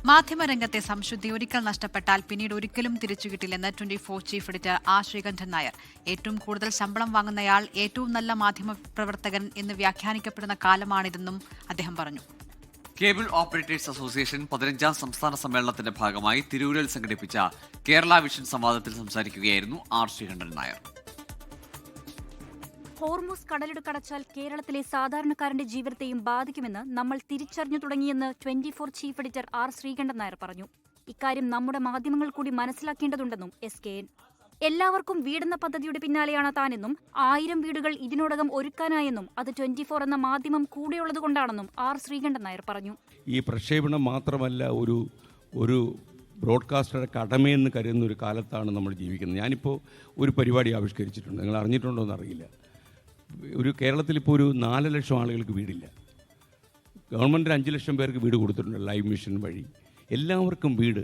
മാധ്യമരംഗത്തെ സംശുദ്ധി ഒരിക്കൽ നഷ്ടപ്പെട്ടാൽ പിന്നീട് ഒരിക്കലും തിരിച്ചുകിട്ടില്ലെന്ന് 24 chief editor R Sreekandan Nair. ഏറ്റവും കൂടുതൽ ശമ്പളം വാങ്ങുന്നയാൾ ഏറ്റവും നല്ല മാധ്യമ പ്രവർത്തകൻ എന്ന് വ്യാഖ്യാനിക്കപ്പെടുന്ന കാലമാണിതെന്നും അദ്ദേഹം പറഞ്ഞു. കേബിൾ ഓപ്പറേറ്റേഴ്സ് അസോസിയേഷൻ 15ാം സംസ്ഥാന സമ്മേളനത്തിന്റെ ഭാഗമായി തിരൂരിൽ സംഘടിപ്പിച്ച കേരള വിഷൻ സംവാദത്തിൽ സംസാരിക്കുകയായിരുന്നു ആർ ശ്രീകണ്ഠൻ നായർ. ഹോർമുസ് കടലിടുക്കടച്ചാൽ കേരളത്തിലെ സാധാരണക്കാരന്റെ ജീവിതത്തെയും ബാധിക്കുമെന്ന് നമ്മൾ തിരിച്ചറിഞ്ഞു തുടങ്ങിയെന്ന് 24 chief editor R Sreekandan Nair പറഞ്ഞു. ഇക്കാര്യം നമ്മുടെ മാധ്യമങ്ങൾ കൂടി മനസ്സിലാക്കേണ്ടതുണ്ടെന്നും SKN. എല്ലാവർക്കും വീടെന്ന പദ്ധതിയുടെ പിന്നാലെയാണ് താനെന്നും 1000 വീടുകൾ ഇതിനോടകം ഒരുക്കാനായെന്നും അത് 24 എന്ന മാധ്യമം കൂടെയുള്ളതുകൊണ്ടാണെന്നും ആർ ശ്രീകണ്ഠൻ നായർ പറഞ്ഞു. ഈ പ്രക്ഷേപണം മാത്രമല്ല ഒരു ബ്രോഡ്കാസ്റ്ററുടെ കടമയെന്ന് കരുതുന്ന ഒരു കാലത്താണ് നമ്മൾ ജീവിക്കുന്നത്. ഞാനിപ്പോൾ ഒരു പരിപാടി ആവിഷ്കരിച്ചിട്ടുണ്ട്, നിങ്ങൾ അറിഞ്ഞിട്ടുണ്ടോ എന്നറിയില്ല. കേരളത്തിലിപ്പോൾ ഒരു 4 ലക്ഷം ആളുകൾക്ക് വീടില്ല. ഗവൺമെൻറ് 5 ലക്ഷം പേർക്ക് വീട് കൊടുത്തിട്ടുണ്ട് ലൈവ് മിഷൻ വഴി. എല്ലാവർക്കും വീട്.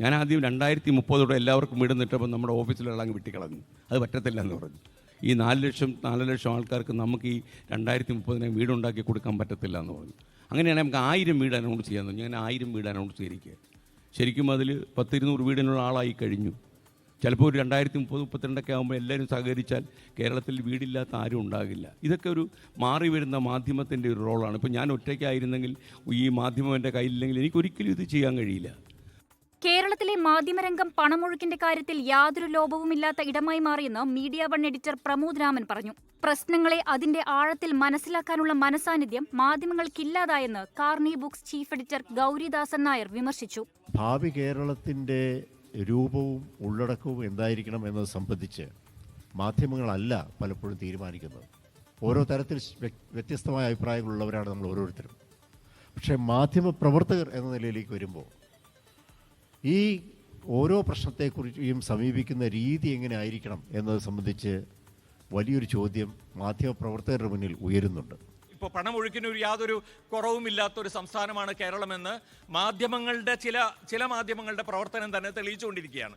ഞാൻ ആദ്യം 2030 എല്ലാവർക്കും വീട് നിട്ടപ്പോൾ നമ്മുടെ ഓഫീസിലുള്ള അങ്ങ് വെട്ടിക്കളഞ്ഞു. അത് പറ്റത്തില്ല എന്ന് പറഞ്ഞു. ഈ 4 ലക്ഷം ആൾക്കാർക്ക് നമുക്ക് ഈ 2030 വീടുണ്ടാക്കി കൊടുക്കാൻ പറ്റത്തില്ല എന്ന് പറഞ്ഞു. അങ്ങനെയാണെങ്കിൽ നമുക്ക് 1000 വീട് അനൗൺസ് ചെയ്യാമെന്ന്. ഞാൻ 1000 വീട് അനൗൺസ് ചെയ്തിരിക്കുക. ശരിക്കും അതിൽ 10-200 വീടിനുള്ള ആളായി കഴിഞ്ഞു. ചിലപ്പോൾ ഒരു 2030-32 ആകുമ്പോൾ എല്ലാവരും സഹകരിച്ചാൽ കേരളത്തിൽ വീടില്ലാത്ത ആരും ഉണ്ടാകില്ല. ഇതൊക്കെ ഒരു മാറി വരുന്ന മാധ്യമത്തിൻ്റെ ഒരു റോളാണ്. ഇപ്പോൾ ഞാൻ ഒറ്റയ്ക്കായിരുന്നെങ്കിൽ, ഈ മാധ്യമം എൻ്റെ കയ്യിലില്ലെങ്കിൽ എനിക്കൊരിക്കലും ഇത് ചെയ്യാൻ കഴിയില്ല. കേരളത്തിലെ മാധ്യമരംഗം പണമൊഴുക്കിന്റെ കാര്യത്തിൽ യാതൊരു ലോപവുമില്ലാത്ത ഇടമായി മാറിയെന്ന് media one editor Pramod Raman പറഞ്ഞു. പ്രശ്നങ്ങളെ അതിന്റെ ആഴത്തിൽ മനസ്സിലാക്കാനുള്ള മനസാന്നിധ്യം മാധ്യമങ്ങൾക്കില്ലാതായെന്ന് കാർണി books chief editor Gauridasan Nair വിമർശിച്ചു. ഭാവി കേരളത്തിൻ്റെ രൂപവും ഉള്ളടക്കവും എന്തായിരിക്കണം എന്നത് സംബന്ധിച്ച് മാധ്യമങ്ങളല്ല പലപ്പോഴും തീരുമാനിക്കുന്നത്. ഓരോ തരത്തിൽ വ്യത്യസ്തമായ അഭിപ്രായങ്ങളുള്ളവരാണ് നമ്മൾ ഓരോരുത്തരും. പക്ഷേ മാധ്യമ പ്രവർത്തകർ എന്ന നിലയിലേക്ക് വരുമ്പോൾ ഈ ഓരോ പ്രശ്നത്തെക്കുറിച്ചും സമീപിക്കുന്ന രീതി എങ്ങനെ ആയിരിക്കണം എന്നത് സംബന്ധിച്ച് വലിയൊരു ചോദ്യം മാധ്യമ പ്രവർത്തകരുടെ മുന്നിൽ ഉയരുന്നുണ്ട്. ഇപ്പോൾ പണമൊഴുക്കിന് യാതൊരു കുറവുമില്ലാത്തൊരു സംസ്ഥാനമാണ് കേരളമെന്ന് മാധ്യമങ്ങളുടെ ചില മാധ്യമങ്ങളുടെ പ്രവർത്തനം തന്നെ തെളിയിച്ചുകൊണ്ടിരിക്കുകയാണ്.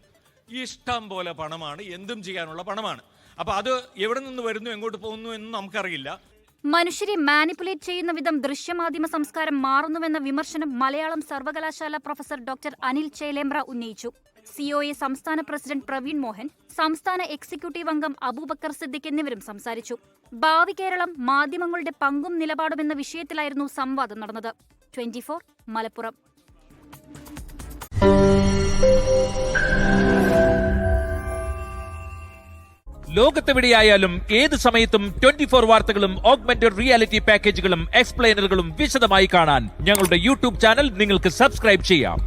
ഇഷ്ടം പോലെ പണമാണ്, എന്തും ചെയ്യാനുള്ള പണമാണ്. അപ്പോൾ അത് എവിടെ നിന്ന് വരുന്നു, എങ്ങോട്ട് പോകുന്നു എന്നും നമുക്കറിയില്ല. മനുഷ്യരെ മാനിപ്പുലേറ്റ് ചെയ്യുന്ന വിധം ദൃശ്യമാധ്യമ സംസ്കാരം മാറുന്നുവെന്ന വിമർശനം മലയാളം സർവകലാശാല പ്രൊഫസർ ഡോക്ടർ അനിൽ ചേലേമ്പ്ര ഉന്നയിച്ചു. COA സംസ്ഥാന പ്രസിഡന്റ് പ്രവീൺ മോഹൻ, സംസ്ഥാന എക്സിക്യൂട്ടീവ് അംഗം അബൂബക്കർ സിദ്ദിഖ് എന്നിവരും സംസാരിച്ചു. ഭാവി കേരളം, മാധ്യമങ്ങളുടെ പങ്കും നിലപാടും എന്ന വിഷയത്തിലായിരുന്നു സംവാദം നടന്നത്. 24 മലപ്പുറം. ലോകത്തെവിടെയായാലും ഏത് സമയത്തും 24 വാർത്തകളും ഓഗ്മെന്റഡ് റിയാലിറ്റി പാക്കേജുകളും എക്സ്പ്ലെയിനറുകളും വിശദമായി കാണാൻ ഞങ്ങളുടെ YouTube ചാനൽ നിങ്ങൾക്ക് സബ്സ്ക്രൈബ് ചെയ്യാം.